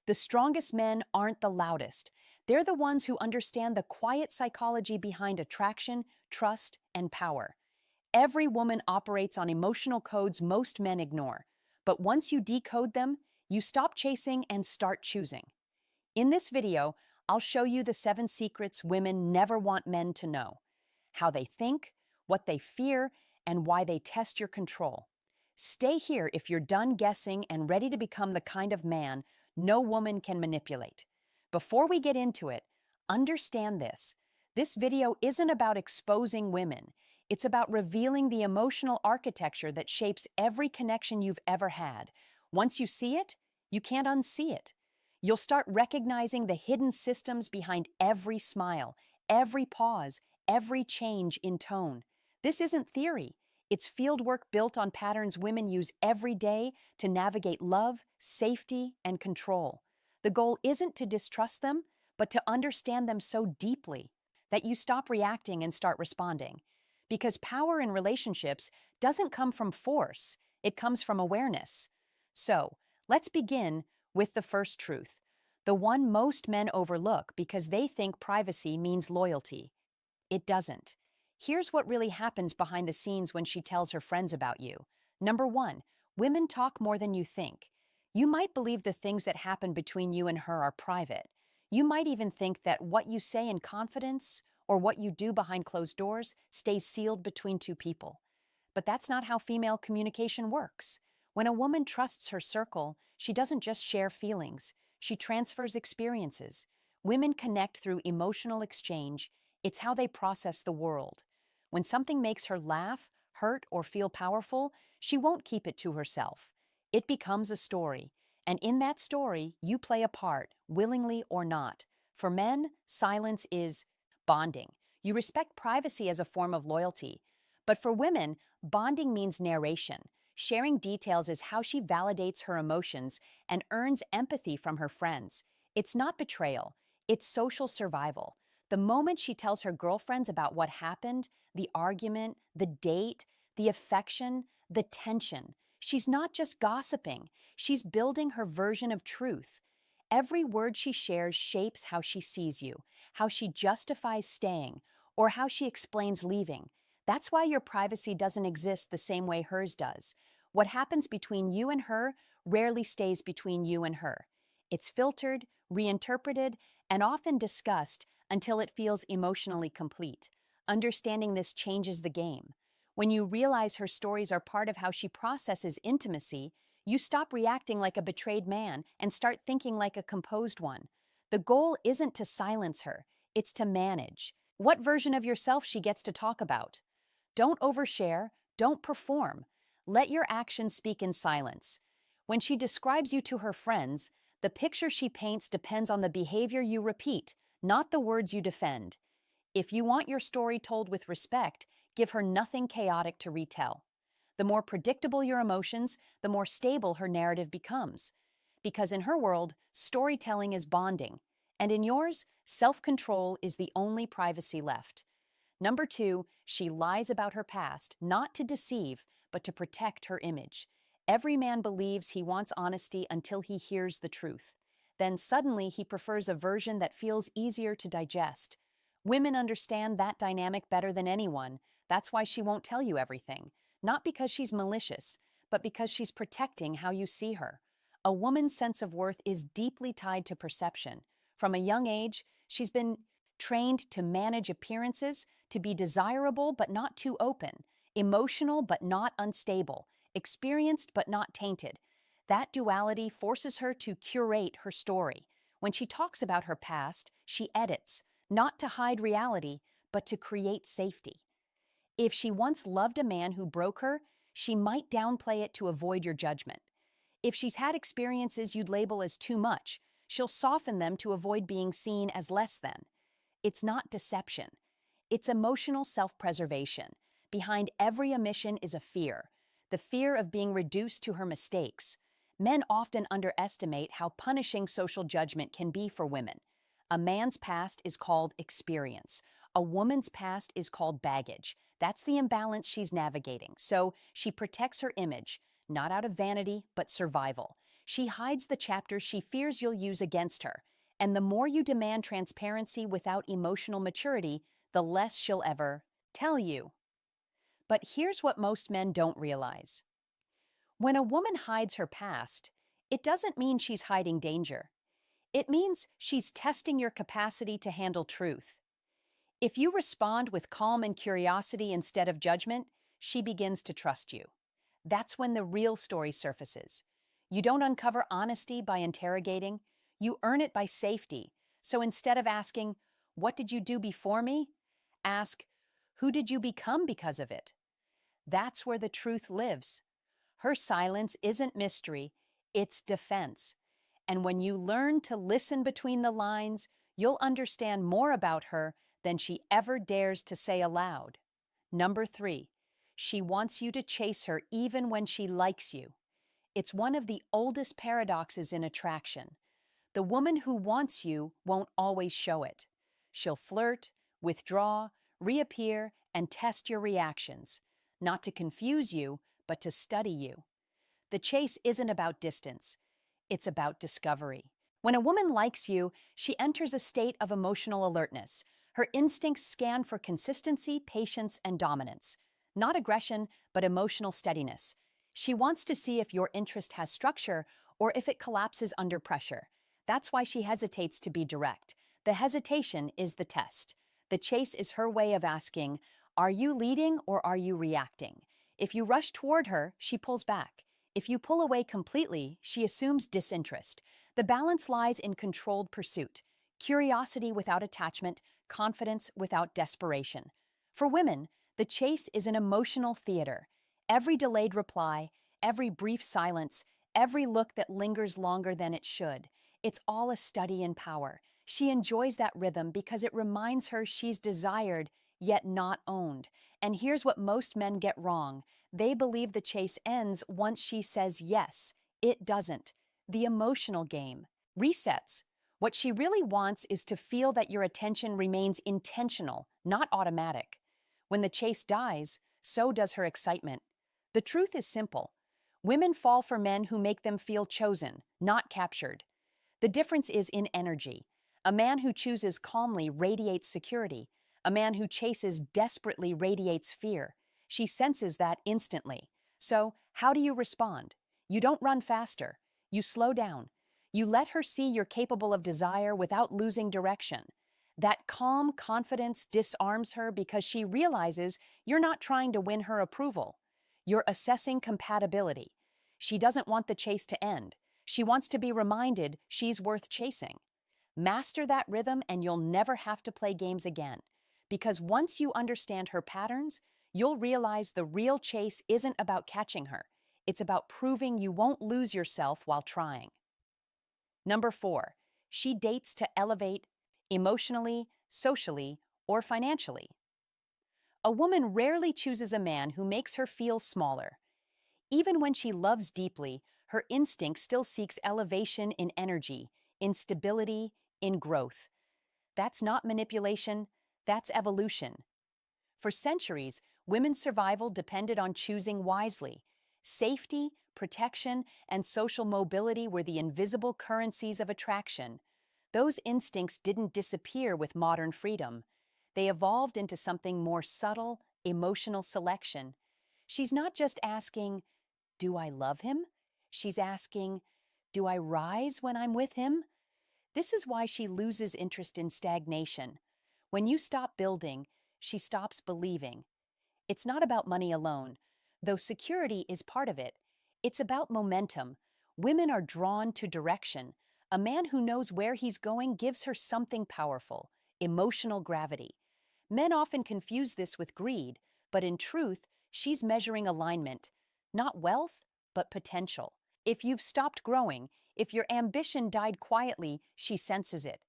The strongest men aren't the loudest. They're the ones who understand the quiet psychology behind attraction, trust, and power. Every woman operates on emotional codes most men ignore. But once you decode them, you stop chasing and start choosing. In this video, I'll show you the 7 secrets women never want men to know. How they think, what they fear, and why they test your control. Stay here if you're done guessing and ready to become the kind of man no woman can manipulate. Before we get into it, understand this. This video isn't about exposing women. It's about revealing the emotional architecture that shapes every connection you've ever had. Once you see it, you can't unsee it. You'll start recognizing the hidden systems behind every smile, every pause, every change in tone. This isn't theory. It's fieldwork built on patterns women use every day to navigate love, safety, and control. The goal isn't to distrust them, but to understand them so deeply that you stop reacting and start responding. Because power in relationships doesn't come from force, it comes from awareness. So, let's begin with the first truth, the one most men overlook because they think privacy means loyalty. It doesn't. Here's what really happens behind the scenes when she tells her friends about you. Number 1, women talk more than you think. You might believe the things that happen between you and her are private. You might even think that what you say in confidence or what you do behind closed doors stays sealed between two people. But that's not how female communication works. When a woman trusts her circle, she doesn't just share feelings, she transfers experiences. Women connect through emotional exchange. It's how they process the world. When something makes her laugh, hurt, or feel powerful, she won't keep it to herself. It becomes a story, and in that story, you play a part, willingly or not. For men, silence is bonding. You respect privacy as a form of loyalty. But for women, bonding means narration. Sharing details is how she validates her emotions and earns empathy from her friends. It's not betrayal, it's social survival. The moment she tells her girlfriends about what happened, the argument, the date, the affection, the tension, she's not just gossiping, she's building her version of truth. Every word she shares shapes how she sees you, how she justifies staying, or how she explains leaving. That's why your privacy doesn't exist the same way hers does. What happens between you and her rarely stays between you and her. It's filtered, reinterpreted, and often discussed until it feels emotionally complete. Understanding this changes the game. When you realize her stories are part of how she processes intimacy, you stop reacting like a betrayed man and start thinking like a composed one. The goal isn't to silence her, it's to manage. What version of yourself she gets to talk about. Don't overshare, don't perform. Let your actions speak in silence. When she describes you to her friends, the picture she paints depends on the behavior you repeat, not the words you defend. If you want your story told with respect, give her nothing chaotic to retell. The more predictable your emotions, the more stable her narrative becomes. Because in her world, storytelling is bonding, and in yours, self-control is the only privacy left. Number 2, she lies about her past, not to deceive, but to protect her image. Every man believes he wants honesty until he hears the truth. Then suddenly he prefers a version that feels easier to digest. Women understand that dynamic better than anyone. That's why she won't tell you everything. Not because she's malicious, but because she's protecting how you see her. A woman's sense of worth is deeply tied to perception. From a young age, she's been trained to manage appearances, to be desirable but not too open, emotional but not unstable, experienced but not tainted. That duality forces her to curate her story. When she talks about her past, she edits, not to hide reality, but to create safety. If she once loved a man who broke her, she might downplay it to avoid your judgment. If she's had experiences you'd label as too much, she'll soften them to avoid being seen as less than. It's not deception. It's emotional self-preservation. Behind every omission is a fear, the fear of being reduced to her mistakes. Men often underestimate how punishing social judgment can be for women. A man's past is called experience. A woman's past is called baggage. That's the imbalance she's navigating. So she protects her image, not out of vanity, but survival. She hides the chapters she fears you'll use against her, and the more you demand transparency without emotional maturity, the less she'll ever tell you. But here's what most men don't realize. When a woman hides her past, it doesn't mean she's hiding danger. It means she's testing your capacity to handle truth. If you respond with calm and curiosity instead of judgment, she begins to trust you. That's when the real story surfaces. You don't uncover honesty by interrogating, you earn it by safety. So instead of asking, "What did you do before me?" ask, "Who did you become because of it?" That's where the truth lives. Her silence isn't mystery, it's defense. And when you learn to listen between the lines, you'll understand more about her than she ever dares to say aloud. Number 3, she wants you to chase her even when she likes you. It's one of the oldest paradoxes in attraction. The woman who wants you won't always show it. She'll flirt, withdraw, reappear, and test your reactions, not to confuse you, but to study you. The chase isn't about distance, it's about discovery. When a woman likes you, she enters a state of emotional alertness. Her instincts scan for consistency, patience, and dominance. Not aggression, but emotional steadiness. She wants to see if your interest has structure or if it collapses under pressure. That's why she hesitates to be direct. The hesitation is the test. The chase is her way of asking, are you leading or are you reacting? If you rush toward her, she pulls back. If you pull away completely, she assumes disinterest. The balance lies in controlled pursuit, curiosity without attachment, confidence without desperation. For women, the chase is an emotional theater. Every delayed reply, every brief silence, every look that lingers longer than it should. It's all a study in power. She enjoys that rhythm because it reminds her she's desired, yet not owned. And here's what most men get wrong. They believe the chase ends once she says yes. It doesn't. The emotional game resets. What she really wants is to feel that your attention remains intentional, not automatic. When the chase dies, so does her excitement. The truth is simple. Women fall for men who make them feel chosen, not captured. The difference is in energy. A man who chooses calmly radiates security. A man who chases desperately radiates fear. She senses that instantly. So, how do you respond? You don't run faster. You slow down. You let her see you're capable of desire without losing direction. That calm confidence disarms her because she realizes you're not trying to win her approval. You're assessing compatibility. She doesn't want the chase to end. She wants to be reminded she's worth chasing. Master that rhythm and you'll never have to play games again. Because once you understand her patterns, you'll realize the real chase isn't about catching her. It's about proving you won't lose yourself while trying. Number 4, she dates to elevate emotionally, socially, or financially. A woman rarely chooses a man who makes her feel smaller. Even when she loves deeply, her instinct still seeks elevation in energy, in stability, in growth. That's not manipulation, that's evolution. For centuries, women's survival depended on choosing wisely. Safety, protection, and social mobility were the invisible currencies of attraction. Those instincts didn't disappear with modern freedom. They evolved into something more subtle, emotional selection. She's not just asking, do I love him? She's asking, do I rise when I'm with him? This is why she loses interest in stagnation. When you stop building, she stops believing. It's not about money alone, though security is part of it. It's about momentum. Women are drawn to direction. A man who knows where he's going gives her something powerful, emotional gravity. Men often confuse this with greed, but in truth, she's measuring alignment, not wealth, but potential. If you've stopped growing, if your ambition died quietly, she senses it.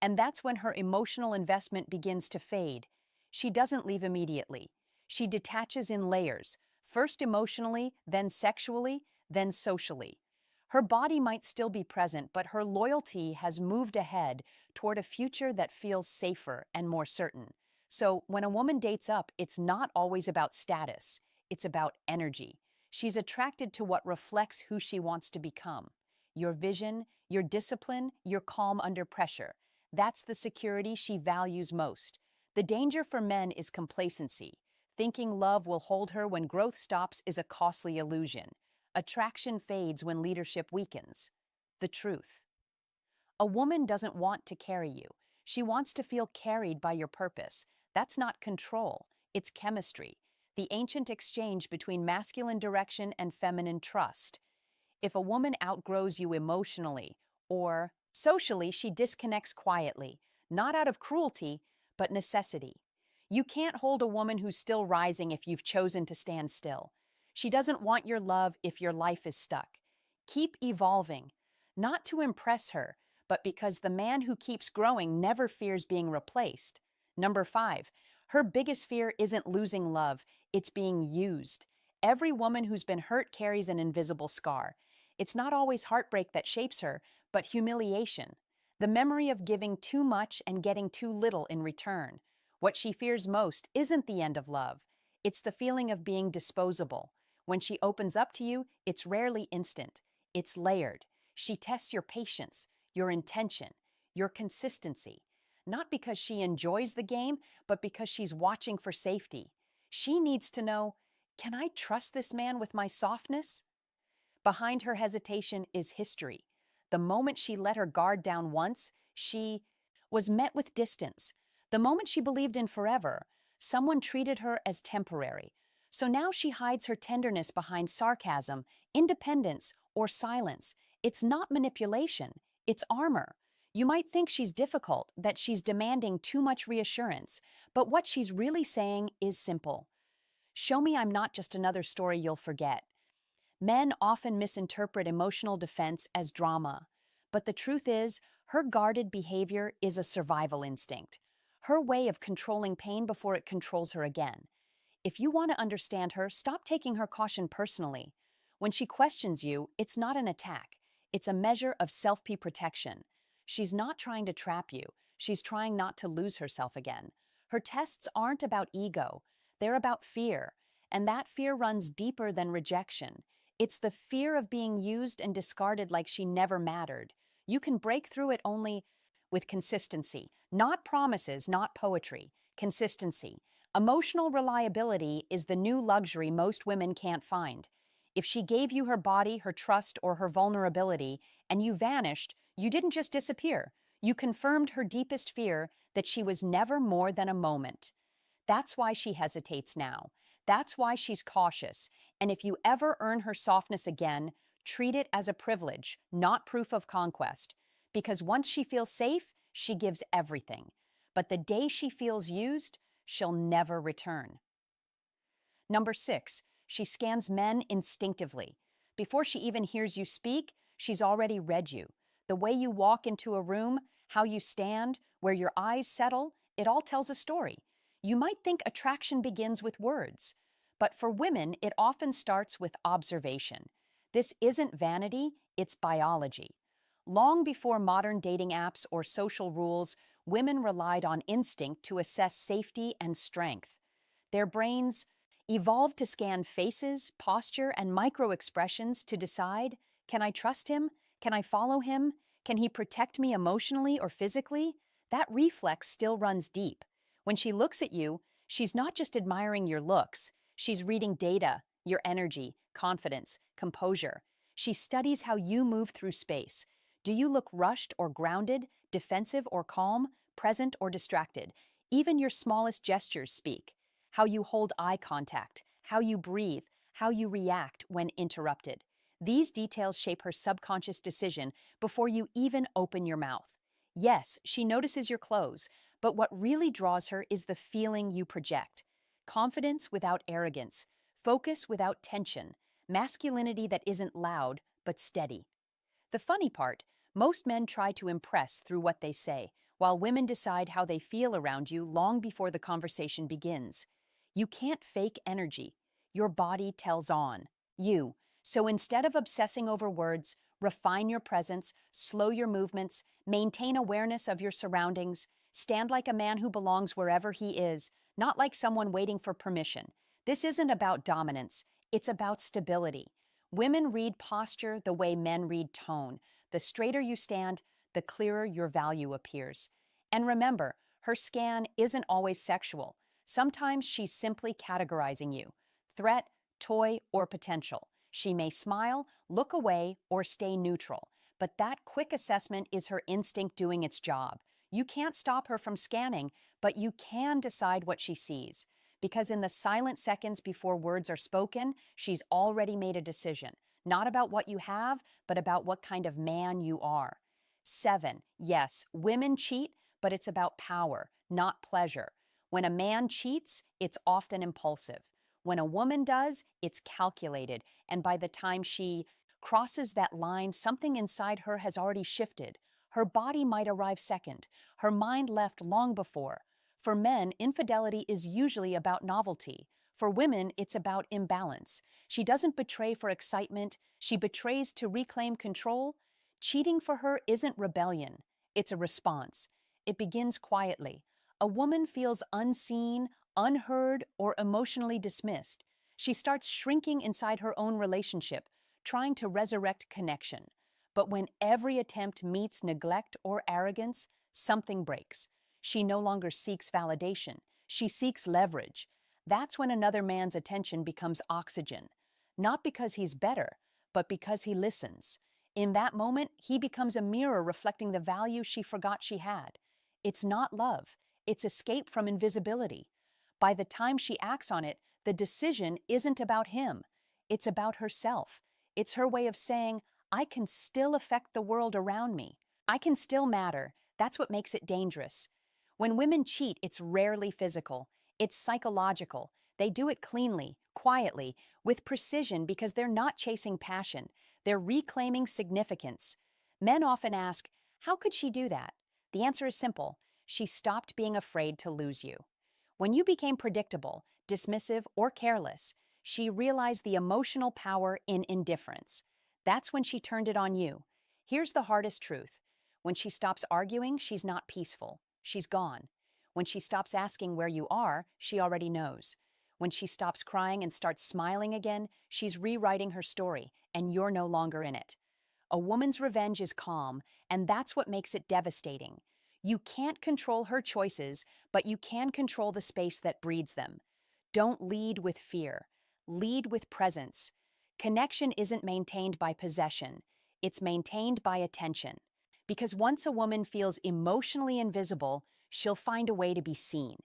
And that's when her emotional investment begins to fade. She doesn't leave immediately. She detaches in layers, first emotionally, then sexually, then socially. Her body might still be present, but her loyalty has moved ahead toward a future that feels safer and more certain. So when a woman dates up, it's not always about status. It's about energy. She's attracted to what reflects who she wants to become. your vision, your discipline, your calm under pressure. That's the security she values most. The danger for men is complacency. Thinking love will hold her when growth stops is a costly illusion. Attraction fades when leadership weakens. The truth. A woman doesn't want to carry you. She wants to feel carried by your purpose. That's not control, it's chemistry, the ancient exchange between masculine direction and feminine trust. If a woman outgrows you emotionally or socially, she disconnects quietly, not out of cruelty, but necessity. You can't hold a woman who's still rising if you've chosen to stand still. She doesn't want your love if your life is stuck. Keep evolving, not to impress her, but because the man who keeps growing never fears being replaced. Number 5, her biggest fear isn't losing love, it's being used. Every woman who's been hurt carries an invisible scar. It's not always heartbreak that shapes her, but humiliation. The memory of giving too much and getting too little in return. What she fears most isn't the end of love. It's the feeling of being disposable. When she opens up to you, it's rarely instant. It's layered. She tests your patience, your intention, your consistency. Not because she enjoys the game, but because she's watching for safety. She needs to know, can I trust this man with my softness? Behind her hesitation is history. The moment she let her guard down once, she was met with distance. The moment she believed in forever, someone treated her as temporary. So now she hides her tenderness behind sarcasm, independence, or silence. It's not manipulation, it's armor. You might think she's difficult, that she's demanding too much reassurance, but what she's really saying is simple. Show me I'm not just another story you'll forget. Men often misinterpret emotional defense as drama, but the truth is, her guarded behavior is a survival instinct, her way of controlling pain before it controls her again. If you want to understand her, stop taking her caution personally. When she questions you, it's not an attack, it's a measure of self-protection. She's not trying to trap you, she's trying not to lose herself again. Her tests aren't about ego, they're about fear, and that fear runs deeper than rejection. It's the fear of being used and discarded like she never mattered. You can break through it only with consistency, not promises, not poetry. Consistency. Emotional reliability is the new luxury most women can't find. If she gave you her body, her trust, or her vulnerability, and you vanished, you didn't just disappear. You confirmed her deepest fear that she was never more than a moment. That's why she hesitates now. That's why she's cautious. And if you ever earn her softness again, treat it as a privilege, not proof of conquest. Because once she feels safe, she gives everything. But the day she feels used, she'll never return. Number 6, she scans men instinctively. Before she even hears you speak, she's already read you. The way you walk into a room, how you stand, where your eyes settle, it all tells a story. You might think attraction begins with words, but for women, it often starts with observation. This isn't vanity, it's biology. Long before modern dating apps or social rules, women relied on instinct to assess safety and strength. Their brains evolved to scan faces, posture, and micro-expressions to decide, can I trust him? Can I follow him? Can he protect me emotionally or physically? That reflex still runs deep. When she looks at you, she's not just admiring your looks, she's reading data, your energy, confidence, composure. She studies how you move through space. Do you look rushed or grounded, defensive or calm, present or distracted? Even your smallest gestures speak. How you hold eye contact, how you breathe, how you react when interrupted. These details shape her subconscious decision before you even open your mouth. Yes, she notices your clothes, but what really draws her is the feeling you project. Confidence without arrogance, focus without tension, masculinity that isn't loud but steady. The funny part, most men try to impress through what they say, while women decide how they feel around you long before the conversation begins. You can't fake energy. Your body tells on. You. So instead of obsessing over words, refine your presence, slow your movements, maintain awareness of your surroundings, stand like a man who belongs wherever he is, not like someone waiting for permission. This isn't about dominance, it's about stability. Women read posture the way men read tone. The straighter you stand, the clearer your value appears. And remember, her scan isn't always sexual. Sometimes she's simply categorizing you: threat, toy, or potential. She may smile, look away, or stay neutral. But that quick assessment is her instinct doing its job. You can't stop her from scanning, but you can decide what she sees. Because in the silent seconds before words are spoken, she's already made a decision, not about what you have, but about what kind of man you are. 7. Yes, women cheat, but it's about power, not pleasure. When a man cheats, it's often impulsive. When a woman does, it's calculated, and by the time she crosses that line, something inside her has already shifted. Her body might arrive second, her mind left long before. For men, infidelity is usually about novelty. For women, it's about imbalance. She doesn't betray for excitement, she betrays to reclaim control. Cheating for her isn't rebellion, it's a response. It begins quietly. A woman feels unseen, unheard, or emotionally dismissed. She starts shrinking inside her own relationship, trying to resurrect connection. But when every attempt meets neglect or arrogance, something breaks. She no longer seeks validation. She seeks leverage. That's when another man's attention becomes oxygen. Not because he's better, but because he listens. In that moment, he becomes a mirror reflecting the value she forgot she had. It's not love. It's escape from invisibility. By the time she acts on it, the decision isn't about him. It's about herself. It's her way of saying, I can still affect the world around me. I can still matter. That's what makes it dangerous. When women cheat, it's rarely physical. It's psychological. They do it cleanly, quietly, with precision because they're not chasing passion. They're reclaiming significance. Men often ask, how could she do that? The answer is simple. She stopped being afraid to lose you. When you became predictable, dismissive, or careless, she realized the emotional power in indifference. That's when she turned it on you. Here's the hardest truth. When she stops arguing, she's not peaceful. She's gone. When she stops asking where you are, she already knows. When she stops crying and starts smiling again, she's rewriting her story, and you're no longer in it. A woman's revenge is calm, and that's what makes it devastating. You can't control her choices, but you can control the space that breeds them. Don't lead with fear. Lead with presence. Connection isn't maintained by possession. It's maintained by attention. Because once a woman feels emotionally invisible, she'll find a way to be seen.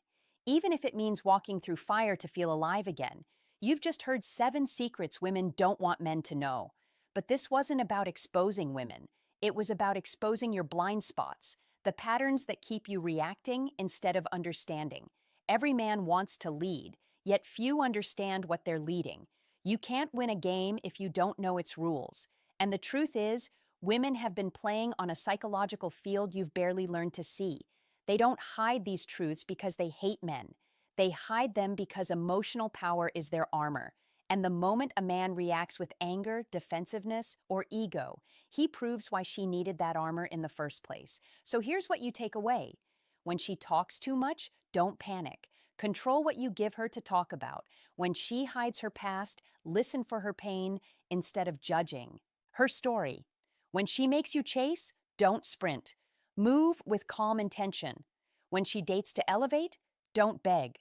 Even if it means walking through fire to feel alive again. You've just heard 7 secrets women don't want men to know. But this wasn't about exposing women. It was about exposing your blind spots, the patterns that keep you reacting instead of understanding. Every man wants to lead, yet few understand what they're leading. You can't win a game if you don't know its rules. And the truth is, women have been playing on a psychological field you've barely learned to see. They don't hide these truths because they hate men. They hide them because emotional power is their armor. And the moment a man reacts with anger, defensiveness, or ego, he proves why she needed that armor in the first place. So here's what you take away. When she talks too much, don't panic. Control what you give her to talk about. When she hides her past, listen for her pain instead of judging. Her story. When she makes you chase, don't sprint. Move with calm intention. When she dates to elevate, don't beg.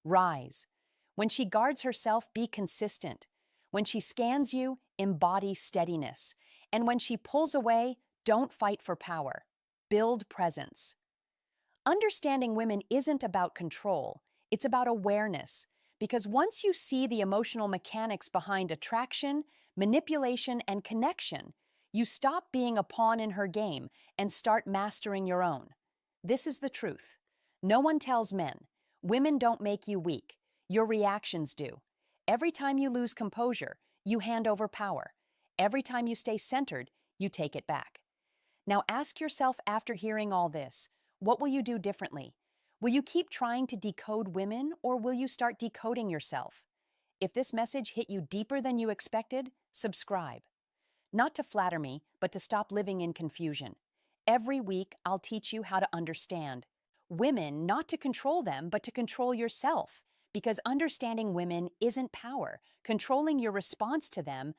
Rise. When she guards herself, be consistent. When she scans you, embody steadiness. And when she pulls away, don't fight for power. Build presence. Understanding women isn't about control, it's about awareness. Because once you see the emotional mechanics behind attraction, manipulation, and connection, you stop being a pawn in her game and start mastering your own. This is the truth. No one tells men. Women don't make you weak. Your reactions do. Every time you lose composure, you hand over power. Every time you stay centered, you take it back. Now ask yourself after hearing all this, what will you do differently? Will you keep trying to decode women, or will you start decoding yourself? If this message hit you deeper than you expected, subscribe. Not to flatter me, but to stop living in confusion. Every week, I'll teach you how to understand women, not to control them, but to control yourself. Because understanding women isn't power. Controlling your response to them